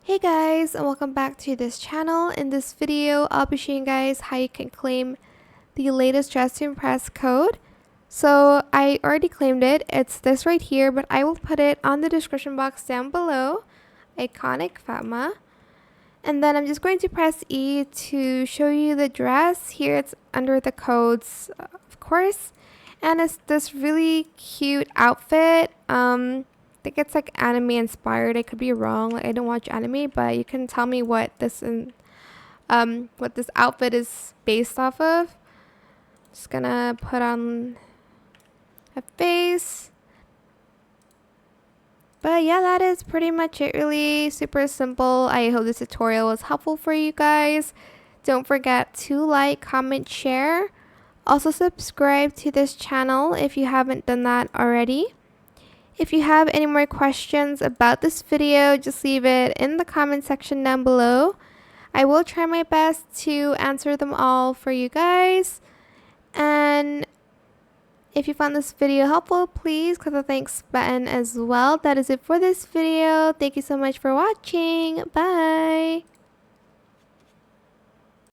Hey guys, and welcome back to this channel. In this video, I'll be showing you guys how you can claim the latest Dress to Impress code. So I already claimed it. It's this right here, but I will put it on the description box down below. Iconic Fatma. And then I'm just going to press E to show you the dress. Here it's under the codes, of course. And it's this really cute outfit. I think it's like anime inspired. I could be wrong. Like, I don't watch anime, but you can tell me what this outfit is based off of. Just gonna put on a face. But yeah, that is pretty much it. Really super simple. I hope this tutorial was helpful for you guys. Don't forget to like, comment, share. Also subscribe to this channel if you haven't done that already. If you have any more questions about this video, just leave it in the comment section down below. I will try my best to answer them all for you guys. And if you found this video helpful, please click the thanks button as well. That is it for this video. Thank you so much for watching. Bye!